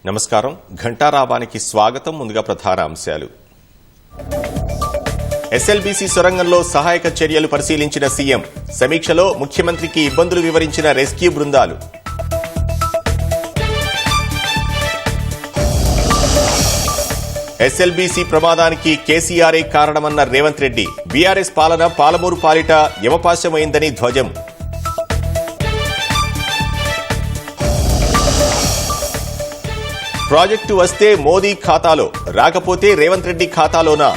నమస్కారం. ఘంటారావానికి స్వాగతం. ముందుగా ప్రధాన అంశాలు. ఎస్ఎల్బీసీ సొరంగంలో సహాయక చర్యలు పరిశీలించిన సీఎం. సమీక్షలో ముఖ్యమంత్రికి ఇబ్బందులు వివరించిన రెస్క్యూ బృందాలు. ఎస్ఎల్బీసీ ప్రమాదానికి కేసీఆరే కారణమన్న రేవంత్ రెడ్డి. బీఆర్ఎస్ పాలన పాలమూరు పాలిట యమపాశమైందని ధ్వజం. ప్రాజెక్టు వస్తే మోదీ ఖాతాలో, రాకపోతే రేవంత్ రెడ్డి ఖాతాలోనా?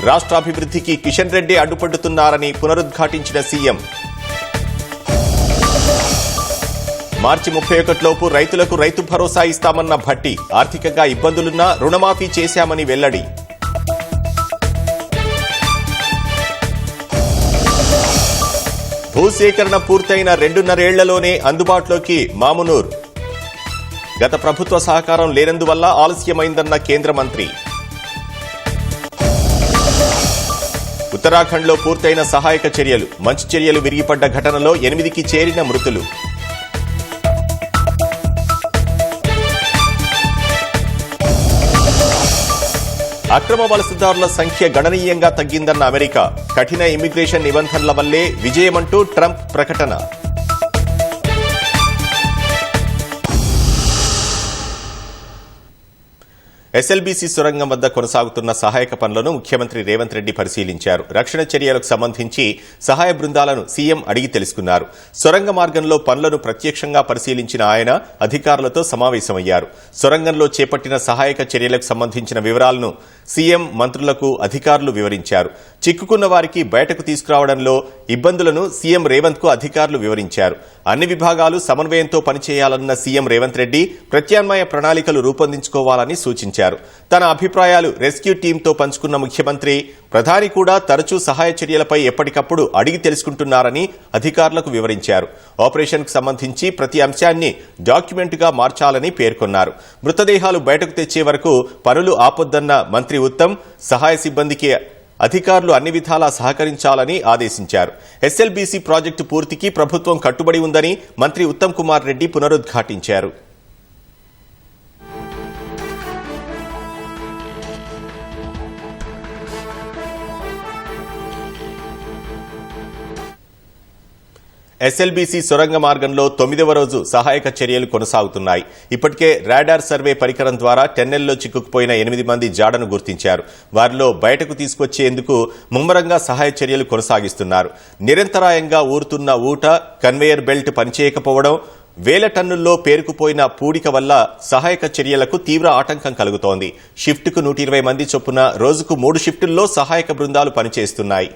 రాష్ట్రాభివృద్ధికి కిషన్ రెడ్డి అడ్డుపడుతున్నారని పునరుద్ఘాటించిన సీఎం. మార్చి 31లోపు రైతులకు రైతు భరోసా ఇస్తామన్న భట్టి. ఆర్థికంగా ఇబ్బందులున్నా రుణమాఫీ చేశామని వెల్లడి. భూసేకరణ పూర్తయిన 2.5 ఏళ్లలోనే అందుబాటులోకి మామునూర్. గత ప్రభుత్వ సహకారం లేనందువల్ల ఆలస్యమైందన్న కేంద్ర మంత్రి. ఉత్తరాఖండ్లో పూర్తయిన సహాయక చర్యలు. మంచు చర్యలు విరిగిపడ్డ ఘటనలో 8కి చేరిన మృతులు. అక్రమ వలసదారుల సంఖ్య గణనీయంగా తగ్గిందన్న అమెరికా. కఠిన ఇమ్మిగ్రేషన్ నిబంధనల వల్లే విజయమంటూ ట్రంప్ ప్రకటన. ఎస్ఎల్బీసీ సొరంగం వద్ద కొనసాగుతున్న సహాయక పనులను ముఖ్యమంత్రి రేవంత్ రెడ్డి పరిశీలించారు. రక్షణ చర్యలకు సంబంధించి సహాయ బృందాలను సీఎం అడిగి తెలుసుకున్నారు. సొరంగ మార్గంలో పనులను ప్రత్యక్షంగా పరిశీలించిన ఆయన అధికారులతో సమావేశమయ్యారు. సొరంగంలో చేపట్టిన సహాయక చర్యలకు సంబంధించిన వివరాలను సీఎం మంత్రులకు అధికారులు వివరించారు. చిక్కుకున్న వారికి బయటకు తీసుకురావడంలో ఇబ్బందులను సీఎం రేవంత్ కు అధికారులు వివరించారు. అన్ని విభాగాలు సమన్వయంతో పనిచేయాలన్న సీఎం రేవంత్ రెడ్డి ప్రత్యామ్నాయ ప్రణాళికలు రూపొందించుకోవాలని సూచించారు. తన అభిప్రాయాలు రెస్క్యూ టీంతో పంచుకున్న ముఖ్యమంత్రి, ప్రధాని కూడా తరచూ సహాయ చర్యలపై ఎప్పటికప్పుడు అడిగి తెలుసుకుంటున్నారని అధికారులకు వివరించారు. ఆపరేషన్కు సంబంధించి ప్రతి అంశాన్ని డాక్యుమెంట్గా మార్చాలని పేర్కొన్నారు. మృతదేహాలు బయటకు తెచ్చే వరకు పనులు ఆపొద్దన్న మంత్రి ఉత్తమ్, సహాయ సిబ్బందికి అధికారులు అన్ని విధాలా సహకరించాలని ఆదేశించారు. ఎస్ఎల్బీసీ ప్రాజెక్టు పూర్తికి ప్రభుత్వం కట్టుబడి ఉందని మంత్రి ఉత్తమ్ కుమార్ రెడ్డి పునరుద్ఘాటించారు. ఎస్ఎల్బీసీ సొరంగ మార్గంలో 9వ రోజు సహాయక చర్యలు కొనసాగుతున్నాయి. ఇప్పటికే రాడార్ సర్వే పరికరం ద్వారా టెన్నెల్లో చిక్కుకుపోయిన 8 మంది జాడను గుర్తించారు. వారిలో బయటకు తీసుకొచ్చేందుకు ముమ్మరంగా సహాయ చర్యలు కొనసాగిస్తున్నారు. నిరంతరాయంగా ఊరుతున్న ఊట, కన్వేయర్ బెల్ట్ పనిచేయకపోవడం, వేల టన్నుల్లో పేరుకుపోయిన పూడిక వల్ల సహాయక చర్యలకు తీవ్ర ఆటంకం కలుగుతోంది. షిఫ్ట్కు 120 మంది చొప్పున రోజుకు 3 షిఫ్టుల్లో సహాయక బృందాలు పనిచేస్తున్నాయి.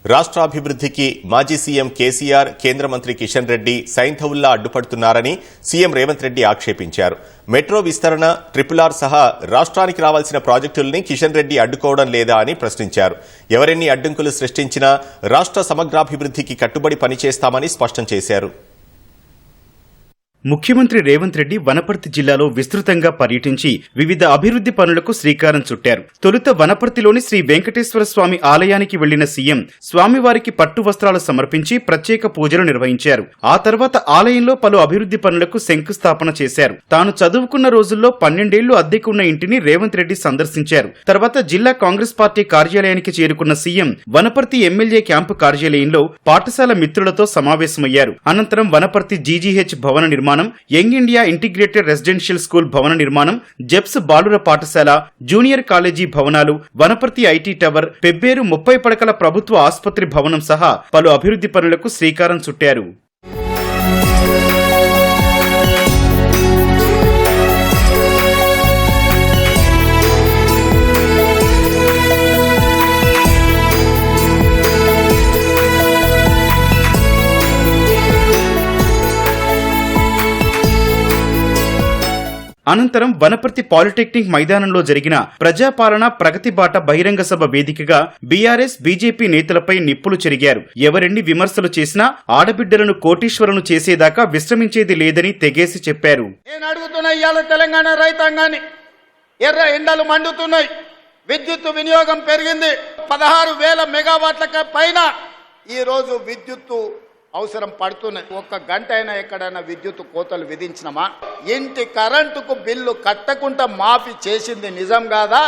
రాష్ట్రాభివృద్ధికి మాజీ సీఎం కేసీఆర్, కేంద్ర మంత్రి కిషన్ రెడ్డి, సైంధవుల్లా అడ్డుపడుతున్నారని సీఎం రేవంత్ రెడ్డి ఆక్షేపించారు. మెట్రో విస్తరణ, RRR సహా రాష్ట్రానికి రావాల్సిన ప్రాజెక్టుల్ని కిషన్ రెడ్డి అడ్డుకోవడం లేదా అని ప్రశ్నించారు. ఎవరెన్ని అడ్డంకులు సృష్టించినా రాష్ట్ర సమగ్రాభివృద్ధికి కట్టుబడి పనిచేస్తామని స్పష్టం చేశారు. ముఖ్యమంత్రి రేవంత్ రెడ్డి వనపర్తి జిల్లాలో విస్తృతంగా పర్యటించి వివిధ అభివృద్ది పనులకు శ్రీకారం చుట్టారు. తొలుత వనపర్తిలోని శ్రీ వెంకటేశ్వర స్వామి ఆలయానికి వెళ్లిన సీఎం స్వామివారికి పట్టు వస్త్రాలు సమర్పించి ప్రత్యేక పూజలు నిర్వహించారు. ఆ తర్వాత ఆలయంలో పలు అభివృద్ది పనులకు శంకుస్థాపన చేశారు. తాను చదువుకున్న రోజుల్లో 12 ఏళ్లు అద్దెకున్న ఇంటిని రేవంత్ రెడ్డి సందర్శించారు. తర్వాత జిల్లా కాంగ్రెస్ పార్టీ కార్యాలయానికి చేరుకున్న సీఎం వనపర్తి ఎమ్మెల్యే క్యాంపు కార్యాలయంలో పాఠశాల మిత్రులతో సమావేశమయ్యారు. అనంతరం వనపర్తి జీజీహెచ్ భవన నిర్మాణం, young India integrated residential school భవన నిర్మాణం, జెప్స్ బాలుర పాఠశాల, జూనియర్ కాలేజీ భవనాలు, వనపర్తి ఐటీ టవర్, పెబ్బేరు 30 పడకల ప్రభుత్వ ఆసుపత్రి భవనం సహా పలు అభివృద్ది పనులకు శ్రీకారం చుట్టారు. అనంతరం వనపర్తి పాలిటెక్నిక్ మైదానంలో జరిగిన ప్రజాపాలన ప్రగతి బాట బహిరంగ సభ వేదికగా బీఆర్ఎస్ బీజేపీ నేతలపై నిప్పులు చెరిగారు. ఎవరెన్ని విమర్శలు చేసినా ఆడబిడ్డలను కోటీశ్వరులను చేసేదాకా విశ్రమించేది లేదని తెగేసి చెప్పారు. నేను అడుగుతున్నా, ఇవాళ తెలంగాణ రైతాంగాన్ని ఎర్ర ఎండలు మండుతున్నాయి, విద్యుత్ వినియోగం పెరిగింది, 16,000 మెగావాట్ల పైన ఈ రోజు విద్యుత్తు అవసరం పడుతున్నాయి. ఒక్క గంట అయినా ఎక్కడైనా విద్యుత్ కోతలు విధించినమా? ఇంటి కరెంటుకు బిల్లు కట్టకుండా మాఫీ చేసింది నిజం కాదా?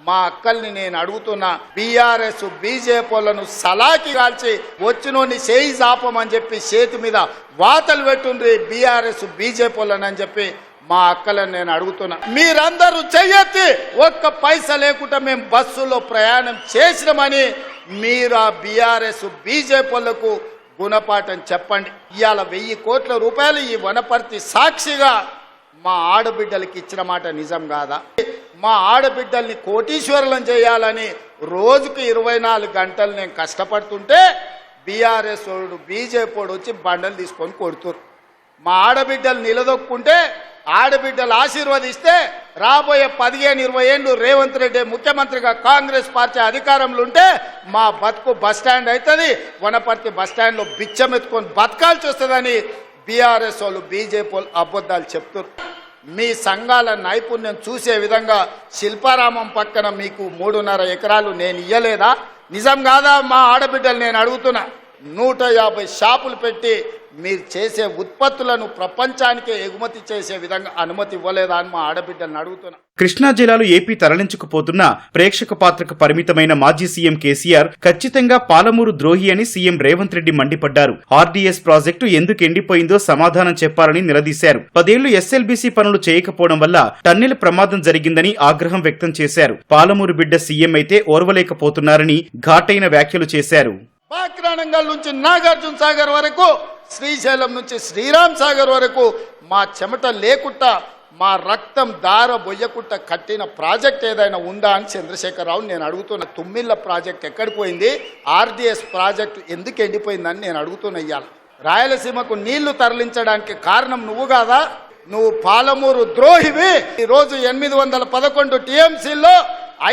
మా అక్కల్ని నేను అడుగుతున్నా, బీఆర్ఎస్ బీజేపీలను సలాకి కాల్చి వచ్చినోని చేయి జాపమని చెప్పి చేతి మీద వాతలు పెట్టుండ్రి బీఆర్ఎస్ బీజేపీలను అని చెప్పి మా అక్కలను నేను అడుగుతున్నా. మీరందరూ చెయ్యెత్తి ఒక్క పైసా లేకుండా మేము బస్సులో ప్రయాణం చేసినామని మీరు ఆ బీఆర్ఎస్ బీజేపీలకు గుణపాఠం చెప్పండి. ఇవాళ 1,000 కోట్ల రూపాయలు ఈ వనపర్తి సాక్షిగా మా ఆడబిడ్డలకి ఇచ్చిన మాట నిజం కాదా? మా ఆడబిడ్డల్ని కోటీశ్వరులను చేయాలని రోజుకు 24 గంటలు నేను కష్టపడుతుంటే బీఆర్ఎస్ వాడు బీజేపీ వాడు వచ్చి బండలు తీసుకొని కొడుతురు. మా ఆడబిడ్డలు నిలదొక్కుంటే, ఆడబిడ్డలు ఆశీర్వదిస్తే రాబోయే 15-20 ఏళ్ళు రేవంత్ రెడ్డి ముఖ్యమంత్రిగా కాంగ్రెస్ పార్టీ అధికారంలో ఉంటే మా బతుకు బస్టాండ్ అవుతుంది. వనపర్తి బస్టాండ్లో బిచ్చమెత్తుకొని బతకాల్సి వస్తుందని బీఆర్ఎస్ వాళ్ళు బీజేపీ వాళ్ళు అబద్ధాలు చెప్తారు. మీ సంఘాల నైపుణ్యం చూసే విధంగా శిల్పారామం పక్కన మీకు 3.5 ఎకరాలు నేను ఇయ్యలేదా? నిజం కాదా? మా ఆడబిడ్డలు నేను అడుగుతున్నా. 150 షాపులు పెట్టి మీరు చేసే ఉత్పత్తులను ప్రపంచానికే ఎగుమతి చేసే విధంగా అనుమతి ఇవ్వలేదా అని మా ఆడబిడ్డలను అడుగుతున్నా. కృష్ణా జిల్లాలో ఏపీ తరలించుకుపోతున్న ప్రేక్షక పాత్రకు పరిమితమైన మాజీ సీఎం కేసీఆర్ ఖచ్చితంగా పాలమూరు ద్రోహి అని సీఎం రేవంత్ రెడ్డి మండిపడ్డారు. ఆర్డీఎస్ ప్రాజెక్టు ఎందుకు ఎండిపోయిందో సమాధానం చెప్పాలని నిలదీశారు. 10 ఏళ్లు ఎస్ఎల్బీసీ పనులు చేయకపోవడం వల్ల టన్నెల్ ప్రమాదం జరిగిందని ఆగ్రహం వ్యక్తం చేశారు. పాలమూరు బిడ్డ సీఎం అయితే ఓర్వలేకపోతున్నారని ఘాటైన వ్యాఖ్యలు చేశారు. బాక్రానంగల్ నుంచి నాగార్జున సాగర్ వరకు, శ్రీశైలం నుంచి శ్రీరామ్ సాగర్ వరకు మా చెమట లేకుండా, మా రక్తం దార బొయ్యకుండా కట్టిన ప్రాజెక్ట్ ఏదైనా ఉందా అని చంద్రశేఖరరావు నేను అడుగుతున్నా. తుమ్మిళ్ళ ప్రాజెక్ట్ ఎక్కడికి పోయింది? ఆర్డీఎస్ ప్రాజెక్టు ఎందుకు ఎండిపోయిందని నేను అడుగుతున్నా. ఇయ్యాల రాయలసీమకు నీళ్లు తరలించడానికి కారణం నువ్వు కాదా? నువ్వు పాలమూరు ద్రోహివి. ఈరోజు 811 టీఎంసీల్లో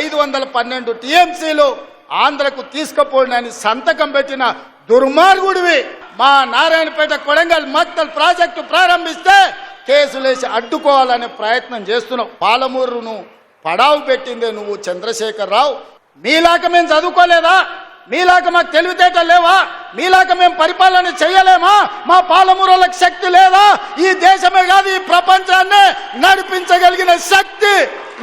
512 టీఎంసీలు ఆంధ్రకు తీసుకుపోయినని సంతకం పెట్టిన దుర్మార్గుడివి. మా నారాయణపేట కొడంగల్ మక్తల్ ప్రాజెక్టు ప్రారంభిస్తే కేసులేసి అడ్డుకోవాలనే ప్రయత్నం చేస్తున్నావు. పాలమూరును పడావు పెట్టిందే నువ్వు చంద్రశేఖరరావు. మీలాక మేము చదువుకోలేదా? మీలాక మాకు తెలివితేటలు లేవా? మీలాక మేము పరిపాలన చేయలేమా? మా పాలమూరులకు శక్తి లేదా? ఈ దేశమే కాదు ఈ ప్రపంచాన్ని నడిపించగలిగిన శక్తి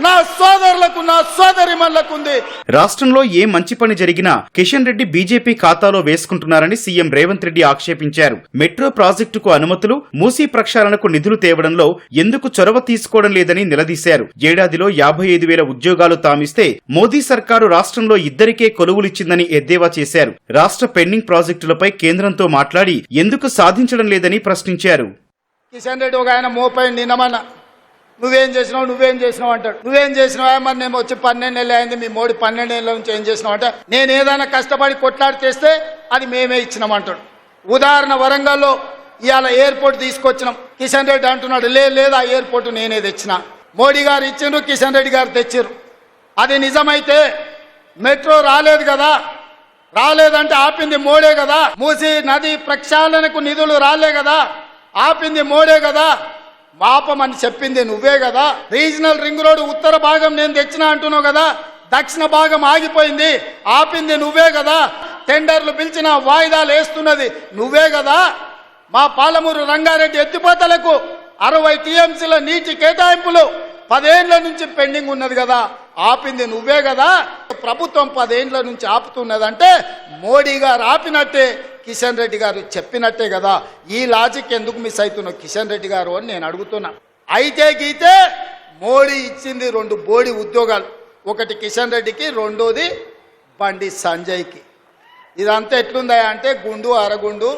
నా సోదరులకు, నా సోదరిమణులకు ఉంది. రాష్ట్రంలో ఏ మంచి పని జరిగినా కిషన్ రెడ్డి బీజేపీ ఖాతాలో వేసుకుంటున్నారని సీఎం రేవంత్ రెడ్డి ఆక్షేపించారు. మెట్రో ప్రాజెక్టుకు అనుమతులు, మూసీ ప్రక్షాళనకు నిధులు తేవడంలో ఎందుకు చొరవ తీసుకోవడం లేదని నిలదీశారు. ఏడాదిలో 55,000 ఉద్యోగాలు తామిస్తే మోదీ సర్కారు రాష్ట్రంలో ఇద్దరికే కొలువులిచ్చిందని ఎద్దేవా చేశారు. రాష్ట్ర పెండింగ్ ప్రాజెక్టులపై కేంద్రంతో మాట్లాడి ఎందుకు సాధించడం లేదని ప్రశ్నించారు. కిషన్ రెడ్డి ఒక ఆయన మోపై నిన్నమన్న నువ్వేం చేసినావు అంటాడు. నువ్వేం చేసినావా? మరి నేను వచ్చి 12 ఏళ్ళు అయింది, మీ మోడీ 12 ఏళ్ళ నుంచి ఏం చేసినావు అంటే, నేను ఏదైనా కష్టపడి కొట్లాడి తెస్తే అది మేమే ఇచ్చినామంటాడు. ఉదాహరణ వరంగల్లో ఇవాళ ఎయిర్పోర్ట్ తీసుకొచ్చినాం. కిషన్ రెడ్డి అంటున్నాడు లేదు ఆ ఎయిర్పోర్ట్ నేనే తెచ్చిన. మోడీ గారు ఇచ్చిండ్రు, కిషన్ రెడ్డి గారు తెచ్చిర్రు. అది నిజమైతే మెట్రో రాలేదు కదా, రాలేదంటే ఆపింది మోడే కదా. మూసీ నది ప్రక్షాళనకు నిధులు రాలే కదా, ఆపింది మోడే కదా. మాపమని చెప్పింది నువ్వే కదా. రీజనల్ రింగ్ రోడ్ ఉత్తర భాగం నేను తెచ్చినా అంటున్నావు కదా, దక్షిణ భాగం ఆగిపోయింది, ఆపింది నువ్వే కదా. టెండర్లు పిలిచిన వాయిదాలు వేస్తున్నది నువ్వే కదా. మా పాలమూరు రంగారెడ్డి ఎత్తిపోతలకు 60 టీఎంసీల నీటి కేటాయింపులు 10 ఏళ్ల నుంచి పెండింగ్ ఉన్నది కదా, ఆపింది నువ్వే కదా. ప్రభుత్వం 10 ఏళ్ల నుంచి ఆపుతున్నదంటే మోడీ గారు ఆపినట్టే, కిషన్ రెడ్డి గారు చెప్పినట్టే కదా. ఈ లాజిక్ ఎందుకు మిస్ అవుతున్నావు కిషన్ రెడ్డి గారు అని నేను అడుగుతున్నా. అయితే గీతే మోడీ ఇచ్చింది 2 బోడి ఉద్యోగాలు, ఒకటి కిషన్ రెడ్డికి, రెండోది బండి సంజయ్కి. ఇదంతా ఎట్లుందా అంటే గుండు అరగుండు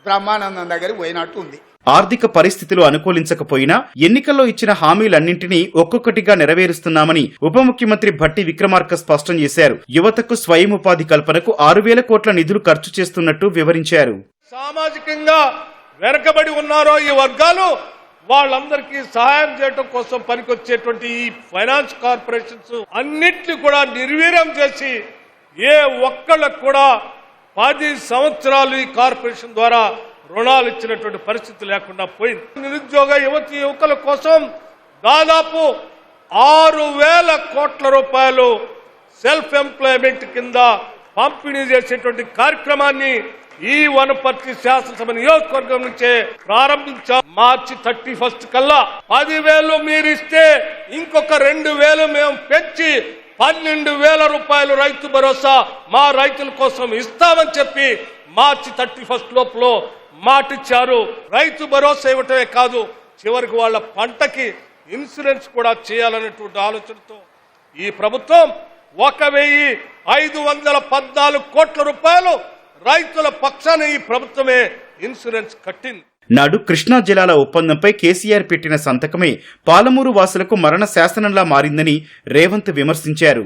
బ్రహ్మానందం దగ్గరికి పోయినట్టు ఉంది. ఆర్థిక పరిస్థితులు అనుకూలించకపోయినా ఎన్నికల్లో ఇచ్చిన హామీలన్నింటినీ ఒక్కొక్కటిగా నెరవేరుస్తున్నామని ఉప ముఖ్యమంత్రి భట్టి విక్రమార్క స్పష్టం చేశారు. యువతకు స్వయం ఉపాధి కల్పనకు 6,000 కోట్ల నిధులు ఖర్చు చేస్తున్నట్టు వివరించారు. సామాజికంగా వెనకబడి ఉన్నారో ఈ వర్గాలు వాళ్ళందరికీ సహాయం చేయడం కోసం పనికొచ్చేటువంటి ఈ ఫైనాన్స్ కార్పొరేషన్స్ అన్నిటిని కూడా నిర్వీర్యం చేసి ఏ ఒక్కళ్ళకు కూడా 10 సంవత్సరాలు ఈ కార్పొరేషన్ ద్వారా రుణాలు ఇచ్చినటువంటి పరిస్థితి లేకుండా పోయింది. నిరుద్యోగ యువతి యువకుల కోసం దాదాపు 6,000 కోట్ల రూపాయలు సెల్ఫ్ ఎంప్లాయ్మెంట్ కింద పంపిణీ చేసేటువంటి కార్యక్రమాన్ని ఈ వనపర్తి శాసనసభ నియోజకవర్గం నుంచే ప్రారంభించాం. మార్చి 31 కల్లా 10,000 మీరు ఇస్తే ఇంకొక 2,000 మేము పెంచి 12,000 రూపాయలు రైతు భరోసా మా రైతుల కోసం ఇస్తామని చెప్పి మార్చి 31 లోపల మాటిచ్చారు. రైతు భరోసా ఇవ్వటమే కాదు, చివరికి వాళ్ళ పంటకి ఇన్సూరెన్స్ కూడా చేయాలనేటువంటి ఆలోచనతో ఈ ప్రభుత్వం 1,514 కోట్ల రూపాయలు రైతుల పక్షాన ఈ ప్రభుత్వమే ఇన్సూరెన్స్ కట్టింది. నాడు కృష్ణా జలాల ఒప్పందంపై కేసీఆర్ పెట్టిన సంతకమే పాలమూరు వాసులకు మరణ శాసనంలా మారిందని రేవంత్ విమర్శించారు.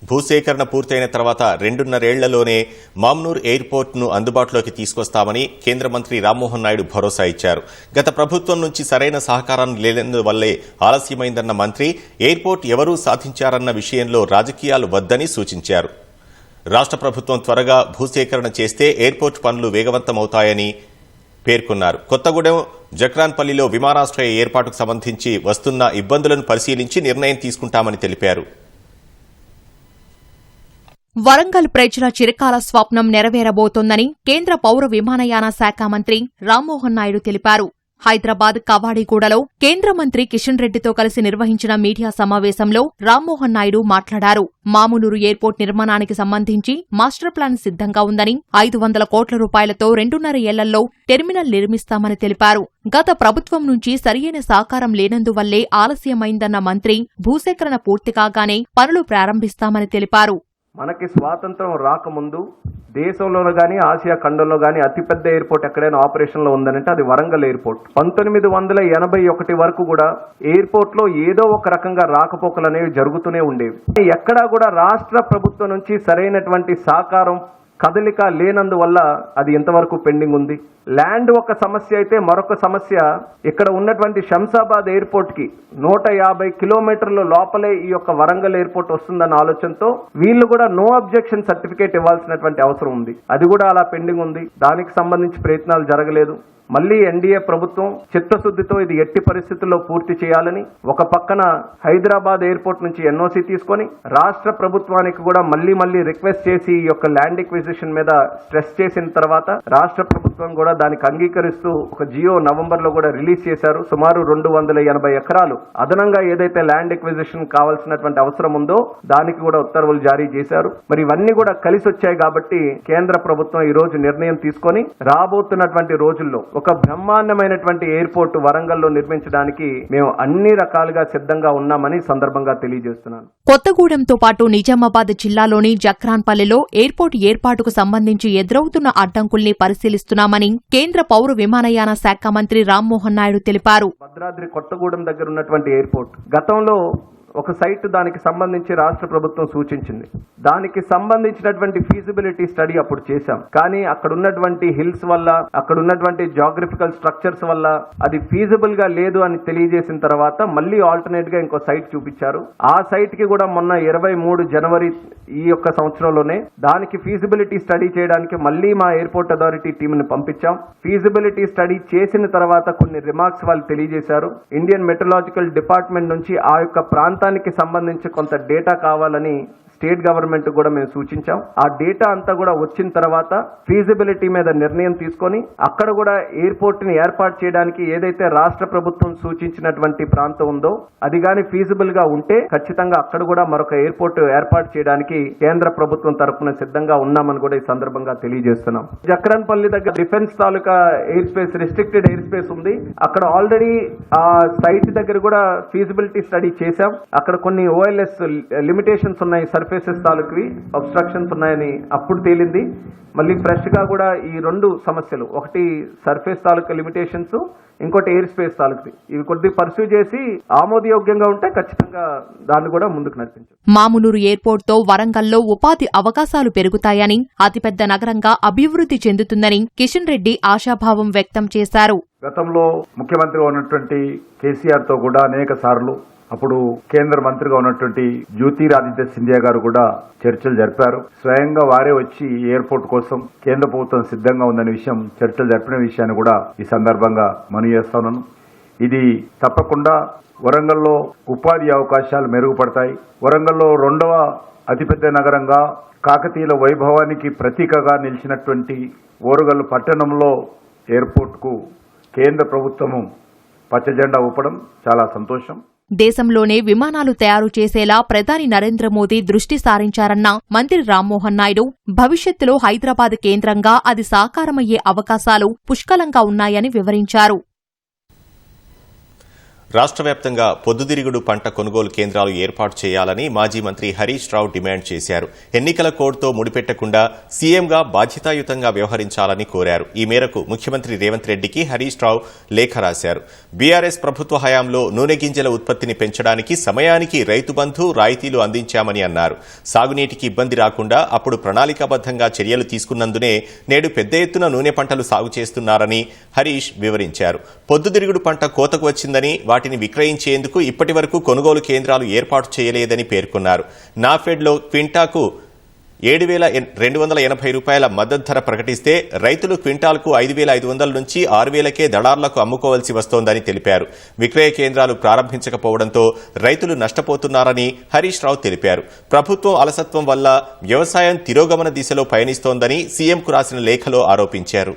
భూసేకరణ పూర్తయిన తర్వాత 2.5 ఏళ్లలోనే మామ్నూర్ ఎయిర్పోర్ట్ను అందుబాటులోకి తీసుకొస్తామని కేంద్ర మంత్రి రామ్మోహన్ నాయుడు భరోసా ఇచ్చారు. గత ప్రభుత్వం నుంచి సరైన సహకారం లేనందువల్లే ఆలస్యమైందన్న మంత్రి ఎయిర్పోర్ట్ ఎవరూ సాధించారన్న విషయంలో రాజకీయాలు వద్దని సూచించారు. రాష్ట్ర ప్రభుత్వం త్వరగా భూసేకరణ చేస్తే ఎయిర్పోర్ట్ పనులు వేగవంతమవుతాయని పేర్కొన్నారు. కొత్తగూడెం జక్రాన్పల్లిలో విమానాశ్రయ ఏర్పాటుకు సంబంధించి వస్తున్న ఇబ్బందులను పరిశీలించి నిర్ణయం తీసుకుంటామని తెలిపారు. వరంగల్ ప్రజల చిరకాల స్వప్నం నెరవేరబోతోందని కేంద్ర పౌర విమానయాన శాఖ మంత్రి రామ్మోహన్ నాయుడు తెలిపారు. హైదరాబాద్ కవాడిగూడలో కేంద్ర మంత్రి కిషన్ రెడ్డితో కలిసి నిర్వహించిన మీడియా సమావేశంలో రామ్మోహన్ నాయుడు మాట్లాడారు. మామునూరు ఎయిర్పోర్ట్ నిర్మాణానికి సంబంధించి మాస్టర్ ప్లాన్ సిద్ధంగా ఉందని, 500 కోట్ల రూపాయలతో 2.5 ఏళ్లలో టెర్మినల్ నిర్మిస్తామని తెలిపారు. గత ప్రభుత్వం నుంచి సరియైన సహకారం లేనందువల్లే ఆలస్యమైందన్న మంత్రి భూసేకరణ పూర్తి కాగానే పనులు ప్రారంభిస్తామని తెలిపారు. మనకి స్వాతంత్రం రాకముందు దేశంలోనూ గానీ ఆసియా ఖండంలో గానీ అతిపెద్ద ఎయిర్పోర్ట్ ఎక్కడైనా ఆపరేషన్ లో ఉందనంటే అది వరంగల్ ఎయిర్పోర్ట్. 1981 వరకు కూడా ఎయిర్పోర్ట్ లో ఏదో ఒక రకంగా రాకపోకలు అనేవి జరుగుతూనే ఉండేవి. ఎక్కడా కూడా రాష్ట్ర ప్రభుత్వం నుంచి సరైనటువంటి సహకారం కదలిక లేనందువల్ల అది ఎంతవరకు పెండింగ్ ఉంది. ల్యాండ్ ఒక సమస్య అయితే మరొక సమస్య ఇక్కడ ఉన్నటువంటి శంషాబాద్ ఎయిర్పోర్ట్ కి 150 కిలోమీటర్ల లోపలే ఈ యొక్క వరంగల్ ఎయిర్పోర్ట్ వస్తుందన్న ఆలోచనతో వీళ్ళు కూడా నో అబ్జెక్షన్ సర్టిఫికేట్ ఇవ్వాల్సినటువంటి అవసరం ఉంది. అది కూడా అలా పెండింగ్ ఉంది. దానికి సంబంధించి ప్రయత్నాలు జరగలేదు. మళ్లీ ఎన్డీఏ ప్రభుత్వం చిత్తశుద్ధితో ఇది ఎట్టి పరిస్థితుల్లో పూర్తి చేయాలని ఒక పక్కన హైదరాబాద్ ఎయిర్పోర్ట్ నుంచి ఎన్ఓసి తీసుకొని రాష్ట్ర ప్రభుత్వానికి కూడా మళ్లీ రిక్వెస్ట్ చేసి ఈ యొక్క ల్యాండ్ ఎక్విజిషన్ మీద స్ట్రెస్ చేసిన తర్వాత రాష్ట్ర ప్రభుత్వం కూడా దానికి అంగీకరిస్తూ ఒక జియో నవంబర్ లో కూడా రిలీజ్ చేశారు. సుమారు 280 ఎకరాలు అదనంగా ఏదైతే ల్యాండ్ ఎక్విజిషన్ కావాల్సినటువంటి అవసరం ఉందో దానికి కూడా ఉత్తర్వులు జారీ చేశారు. మరి ఇవన్నీ కూడా కలిసి వచ్చాయి కాబట్టి కేంద్ర ప్రభుత్వం ఈ రోజు నిర్ణయం తీసుకొని రాబోతున్నటువంటి రోజుల్లో ఒక బ్రహ్మాండమైనటువంటి ఎయిర్పోర్ట్ వరంగల్లో నిర్మించడానికి మేము అన్ని రకాలుగా సిద్ధంగా ఉన్నామని సందర్భంగా తెలియజేస్తున్నాను. కొత్తగూడెంతో పాటు నిజామాబాద్ జిల్లాలోని జక్రాన్పల్లిలో ఎయిర్పోర్ట్ ఏర్పాటుకు సంబంధించి ఎదురవుతున్న అడ్డంకుల్ని పరిశీలిస్తున్నామని కేంద్ర పౌర విమానయాన శాఖ మంత్రి రామ్మోహన్ నాయుడు తెలిపారు. భద్రాద్రి కొత్తగూడెం దగ్గర ఉన్నటువంటి ఎయిర్పోర్ట్ గతంలో ఒక సైట్ దానికి సంబంధించి రాష్ట్ర ప్రభుత్వం సూచించింది. దానికి సంబంధించినటువంటి ఫీజిబిలిటీ స్టడీ అప్పుడు చేశాం. కానీ అక్కడ ఉన్నటువంటి హిల్స్ వల్ల, అక్కడ ఉన్నటువంటి జాగ్రఫికల్ స్ట్రక్చర్స్ వల్ల అది ఫీజిబుల్ గా లేదు అని తెలియజేసిన తర్వాత మళ్ళీ ఆల్టర్నేట్ గా ఇంకో సైట్ చూపించారు. ఆ సైట్ కి కూడా మొన్న 23 జనవరి ఈ యొక్క సంవత్సరంలోనే దానికి ఫీజిబిలిటీ స్టడీ చేయడానికి మళ్ళీ మా ఎయిర్పోర్ట్ అథారిటీ టీమ్ ని పంపించాం. ఫీజిబిలిటీ స్టడీ చేసిన తర్వాత కొన్ని రిమార్క్స్ వాళ్ళు తెలియజేశారు. ఇండియన్ మెట్రలాజికల్ డిపార్ట్మెంట్ నుంచి ఆ యొక్క ప్రాంతానికి సంబంధించి కొంత డేటా కావాలని స్టేట్ గవర్నమెంట్ కూడా మేము సూచించాం. ఆ డేటా అంతా కూడా వచ్చిన తర్వాత ఫీజిబిలిటీ మీద నిర్ణయం తీసుకొని అక్కడ కూడా ఎయిర్పోర్ట్ ని ఏర్పాటు చేయడానికి ఏదైతే రాష్ట్ర ప్రభుత్వం సూచించినటువంటి ప్రాంతం ఉందో అది గాని ఫీజిబుల్ గా ఉంటే ఖచ్చితంగా అక్కడ కూడా మరొక ఎయిర్పోర్ట్ ఏర్పాటు చేయడానికి కేంద్ర ప్రభుత్వం తరఫున సిద్ధంగా ఉన్నామని కూడా ఈ సందర్భంగా తెలియజేస్తున్నాం. జక్రాన్పల్లి దగ్గర డిఫెన్స్ తాలూకా air space, restricted air space ఉంది. అక్కడ ఆల్రెడీ ఆ సైట్ దగ్గర కూడా ఫీజిబిలిటీ స్టడీ చేశాం. అక్కడ కొన్ని ఓఎల్ఎస్ లిమిటేషన్స్ ఉన్నాయి, సర్ఫేసెస్ తాలూకువి అబ్స్ట్రక్షన్స్ ఉన్నాయని అప్పుడు తేలింది. మళ్ళీ ఫ్రెష్ గా కూడా ఈ 2 సమస్యలు, ఒకటి సర్ఫేస్ తాలూకా లిమిటేషన్స్, ఇంకోటి ఎయిర్ స్పేస్ తాలూకుది, ఇవి కొద్దిగా పర్సూ చేసి ఆమోదయోగ్యంగా ఉంటే ఖచ్చితంగా దాన్ని కూడా ముందుకు నడిపించారు. మామునూరు ఎయిర్పోర్ట్ తో వరంగల్లో ఉపాధి అవకాశాలు పెరుగుతాయని, అతిపెద్ద నగరంగా అభివృద్ధి చెందుతుందని కిషన్ రెడ్డి ఆశాభావం వ్యక్తం చేశారు. గతంలో ముఖ్యమంత్రిగా ఉన్నటువంటి కేసీఆర్ తో కూడా అనేక సార్లు అప్పుడు కేంద్ర మంత్రిగా ఉన్నటువంటి జ్యోతిరాదిత్య సింధియా గారు కూడా చర్చలు జరిపారు. స్వయంగా వారే వచ్చి ఎయిర్పోర్ట్ కోసం కేంద్ర ప్రభుత్వం సిద్ధంగా ఉందనే విషయం చర్చలు జరిపిన విషయాన్ని కూడా ఈ సందర్భంగా మనవి చేస్తున్నాను. ఇది తప్పకుండా వరంగల్లో ఉపాధి అవకాశాలు మెరుగుపడతాయి. వరంగల్లో 2వ అతిపెద్ద నగరంగా కాకతీయుల వైభవానికి ప్రతీకగా నిలిచినటువంటి ఓరుగల్లు పట్టణంలో ఎయిర్పోర్ట్కు కేంద్ర ప్రభుత్వము పచ్చజెండా ఊపడం చాలా సంతోషం. దేశంలోనే విమానాలు తయారు చేసేలా ప్రధాని నరేంద్ర మోదీ దృష్టి సారించారన్న మంత్రి రామ్మోహన్ నాయుడు భవిష్యత్తులో హైదరాబాద్ కేంద్రంగా అది సాకారమయ్యే అవకాశాలు పుష్కలంగా ఉన్నాయని వివరించారు. రాష్ట్ర వ్యాప్తంగా పొద్దుతిరుగుడు పంట కొనుగోలు కేంద్రాలు ఏర్పాటు చేయాలని మాజీ మంత్రి హరీష్ రావు డిమాండ్ చేశారు. ఎన్నికల కోడ్తో ముడిపెట్టకుండా సీఎంగా బాధ్యతాయుతంగా వ్యవహరించాలని కోరారు. ఈ మేరకు ముఖ్యమంత్రి రేవంత్ రెడ్డికి హరీష్ రావు లేఖ రాశారు. బీఆర్ఎస్ ప్రభుత్వ హయాంలో నూనె గింజల ఉత్పత్తిని పెంచడానికి సమయానికి రైతు బంధు రాయితీలు అందించామని అన్నారు. సాగునీటికి ఇబ్బంది రాకుండా అప్పుడు ప్రణాళికాబద్దంగా చర్యలు తీసుకున్నందునే నేడు పెద్ద ఎత్తున నూనె పంటలు సాగు చేస్తున్నారని హరీష్ వివరించారు. పొద్దుతిరుగుడు పంట కోతకు వచ్చిందని వాటిని విక్రయించేందుకు ఇప్పటి వరకు కొనుగోలు కేంద్రాలు ఏర్పాటు చేయలేదని పేర్కొన్నారు. నాఫెడ్లో క్వింటాకు 7,280 రూపాయల మద్దతు ధర ప్రకటిస్తే రైతులు క్వింటాల్కు 5,500 నుంచి 6,000కే దళార్లకు అమ్ముకోవాల్సి వస్తోందని తెలిపారు. విక్రయ కేంద్రాలు ప్రారంభించకపోవడంతో రైతులు నష్టపోతున్నారని హరీష్ రావు తెలిపారు. ప్రభుత్వం అలసత్వం వల్ల వ్యవసాయం తిరోగమన దిశలో పయనిస్తోందని సీఎంకు రాసిన లేఖలో ఆరోపించారు.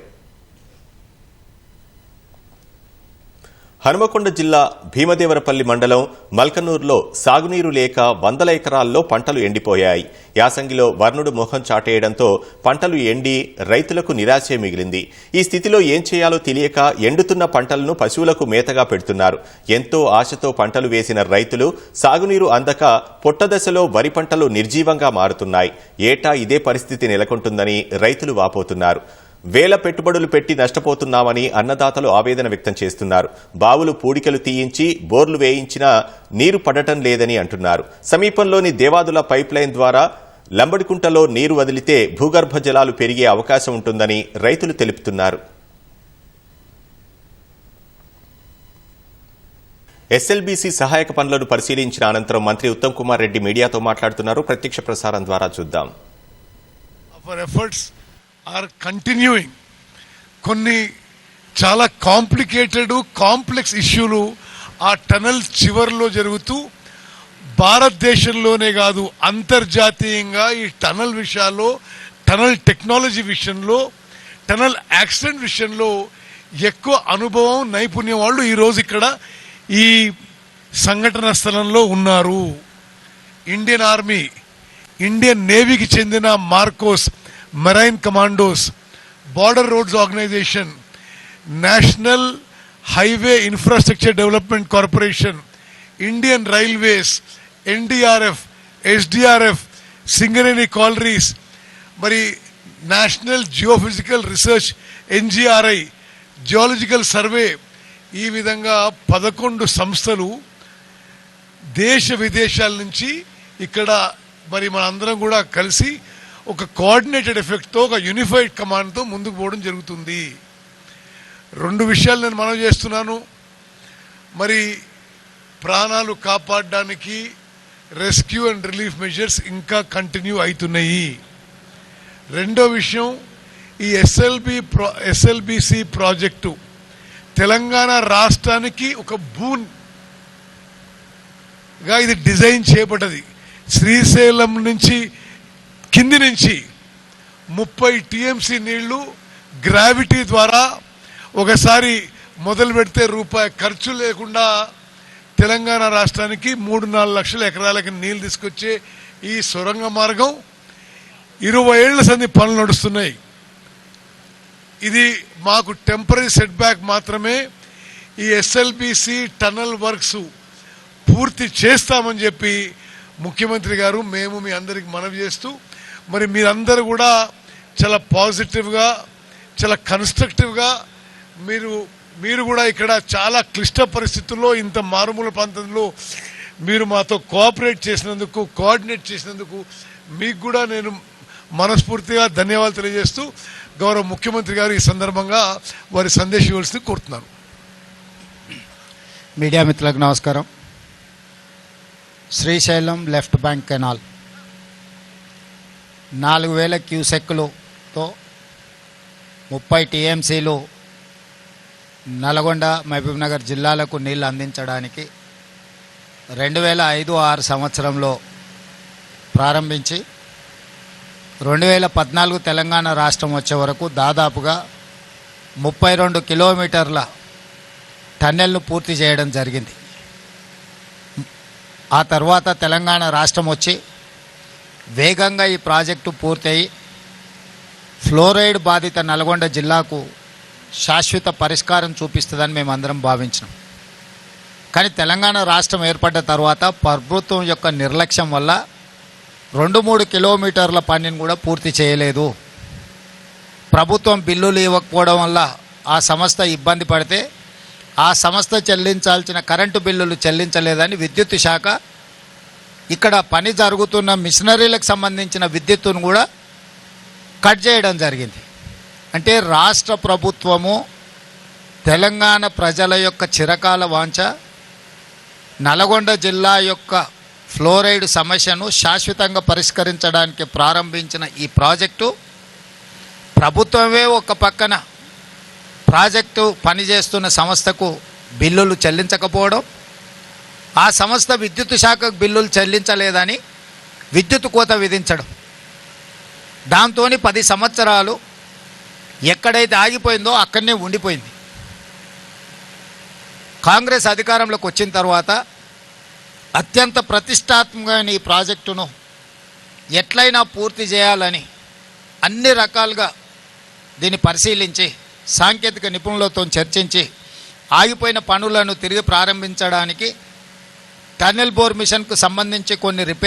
హనుమకొండ జిల్లా భీమదేవరపల్లి మండలం మల్కనూరులో సాగునీరు లేక 100 ఎకరాల్లో పంటలు ఎండిపోయాయి. యాసంగిలో వర్ణుడు మోహం చాటేయడంతో పంటలు ఎండి రైతులకు నిరాశే మిగిలింది. ఈ స్థితిలో ఏం చేయాలో తెలియక ఎండుతున్న పంటలను పశువులకు మేతగా పెడుతున్నారు. ఎంతో ఆశతో పంటలు వేసిన రైతులు సాగునీరు అందక పొట్టదశలో వరి పంటలు నిర్జీవంగా మారుతున్నాయి. ఏటా ఇదే పరిస్థితి నెలకొంటుందని రైతులు వాపోతున్నారు. వేల పెట్టుబడులు పెట్టి నష్టపోతున్నామని అన్నదాతలు ఆవేదన వ్యక్తం చేస్తున్నారు. బావులు పూడికలు తీయించి బోర్లు వేయించినా నీరు పడటం లేదని అంటున్నారు. సమీపంలోని దేవాదుల పైప్ లైన్ ద్వారా లంబడికుంటలో నీరు వదిలితే భూగర్భ జలాలు పెరిగే అవకాశం ఉంటుందని రైతులు తెలుపుతున్నారు. ఎస్ఎల్బీసీ సహాయక పనులను పరిశీలించిన అనంతరం మంత్రి ఉత్తమ్ కుమార్ రెడ్డి మీడియాతో మాట్లాడుతున్నారు. ప్రత్యక్ష ప్రసారం ద్వారా చూద్దాం. Are continuing. కొన్ని చాలా కాంప్లెక్స్ ఇష్యూలు ఆ టనల్ చివర్లో జరుగుతూ భారతదేశంలోనే కాదు అంతర్జాతీయంగా ఈ టనల్ విషయాల్లో, టనల్ టెక్నాలజీ విషయంలో, టనల్ యాక్సిడెంట్ విషయంలో ఎక్కువ అనుభవం, నైపుణ్యం వాళ్ళు ఈరోజు ఇక్కడ ఈ సంఘటన స్థలంలో ఉన్నారు. ఇండియన్ ఆర్మీ, ఇండియన్ నేవీకి చెందిన Marcos marine commandos, border roads organisation, national highway infrastructure development corporation, Indian railways, NDRF, SDRF, Singareni collieries, మరి national geophysical research NGRI, geological survey, ఈ విధంగా 11 సంస్థలు దేశ విదేశాల నుంచి ఇక్కడ మరి మనందరం కూడా కలిసి ఒక కోఆర్డినేటెడ్ ఎఫెక్ట్తో, ఒక యూనిఫైడ్ కమాండ్తో ముందుకు పోవడం జరుగుతుంది. 2 విషయాలు నేను మనవి చేస్తున్నాను. మరి ప్రాణాలు కాపాడడానికి రెస్క్యూ అండ్ రిలీఫ్ మెజర్స్ ఇంకా కంటిన్యూ అవుతున్నాయి. రెండో విషయం, ఈ ఎస్ఎల్బిసి ప్రాజెక్టు తెలంగాణ రాష్ట్రానికి ఒక బూన్గా ఇది డిజైన్ చేయబడ్డది. శ్రీశైలం నుంచి కింది నుంచి 30 టీఎంసీ నీళ్లు గ్రావిటీ ద్వారా ఒకసారి మొదలు పెడితే రూపాయి ఖర్చు లేకుండా తెలంగాణ రాష్ట్రానికి 3-4 లక్షల ఎకరాలకి నీళ్లు తీసుకొచ్చే ఈ సొరంగ మార్గం 20 ఏళ్ల సంది పనులు నడుస్తున్నాయి. ఇది మాకు టెంపరీ సెట్ బ్యాక్ మాత్రమే. ఈ ఎస్ఎల్బిసి టనల్ వర్క్స్ పూర్తి చేస్తామని చెప్పి ముఖ్యమంత్రి గారు, మేము మీ అందరికి మనవి చేస్తూ, మరి మీరందరూ కూడా చాలా పాజిటివ్గా, చాలా కన్స్ట్రక్టివ్గా మీరు కూడా ఇక్కడ చాలా క్లిష్ట పరిస్థితుల్లో, ఇంత మారుమూల ప్రాంతంలో మీరు మాతో కోఆపరేట్ చేసినందుకు, కోఆర్డినేట్ చేసినందుకు మీకు కూడా నేను మనస్ఫూర్తిగా ధన్యవాదాలు తెలియజేస్తూ గౌరవ ముఖ్యమంత్రి గారు ఈ సందర్భంగా వారి సందేశం ఇవ్వాల్సింది కోరుతున్నాను. మీడియా మిత్రులకు నమస్కారం. శ్రీశైలం లెఫ్ట్ బ్యాంక్ కెనాల్ 4000 క్యూసెక్కులతో 30 టీఎంసీలు నల్గొండ మహబూబ్నగర్ జిల్లాలకు నీళ్లు అందించడానికి 2005-06 సంవత్సరంలో ప్రారంభించి 2014 తెలంగాణ రాష్ట్రం వచ్చే వరకు దాదాపుగా 32 కిలోమీటర్ల టన్నెల్ను పూర్తి చేయడం జరిగింది. ఆ తర్వాత తెలంగాణ రాష్ట్రం వచ్చి వేగంగా ఈ ప్రాజెక్టు పూర్తయి ఫ్లోరైడ్ బాధిత నల్గొండ జిల్లాకు శాశ్వత పరిష్కారం చూపిస్తుందని మేమందరం భావించినాం. కానీ తెలంగాణ రాష్ట్రం ఏర్పడ్డ తర్వాత ప్రభుత్వం యొక్క నిర్లక్ష్యం వల్ల 2-3 కిలోమీటర్ల పనిని కూడా పూర్తి చేయలేదు. ప్రభుత్వం బిల్లులు ఇవ్వకపోవడం వల్ల ఆ సంస్థ ఇబ్బంది పడితే ఆ సంస్థ చెల్లించాల్సిన కరెంటు బిల్లులు చెల్లించలేదని విద్యుత్ శాఖ ఇక్కడ పని జరుగుతున్న మిషనరీలకు సంబంధించిన విద్యుత్తును కూడా కట్ చేయడం జరిగింది. అంటే రాష్ట్ర ప్రభుత్వము తెలంగాణ ప్రజల యొక్క చిరకాల వాంఛ నల్గొండ జిల్లా యొక్క ఫ్లోరైడ్ సమస్యను శాశ్వతంగా పరిష్కరించడానికి ప్రారంభించిన ఈ ప్రాజెక్టు ప్రభుత్వమే ఒక పక్కన ప్రాజెక్టు పనిచేస్తున్న సంస్థకు బిల్లులు చెల్లించకపోవడం, ఆ సంస్థ విద్యుత్ శాఖకు బిల్లులు చెల్లించలేదని విద్యుత్ కోత విధించడం, దాంతో 10 సంవత్సరాలు ఎక్కడైతే ఆగిపోయిందో అక్కడనే ఉండిపోయింది. కాంగ్రెస్ అధికారంలోకి వచ్చిన తర్వాత అత్యంత ప్రతిష్టాత్మకమైన ఈ ప్రాజెక్టును ఎట్లయినా పూర్తి చేయాలని అన్ని రకాలుగా దీన్ని పరిశీలించి సాంకేతిక నిపుణులతో చర్చించి ఆగిపోయిన పనులను తిరిగి ప్రారంభించడానికి టన్నెల్ బోర్ మిషన్కు సంబంధించి కొన్ని రిపేర్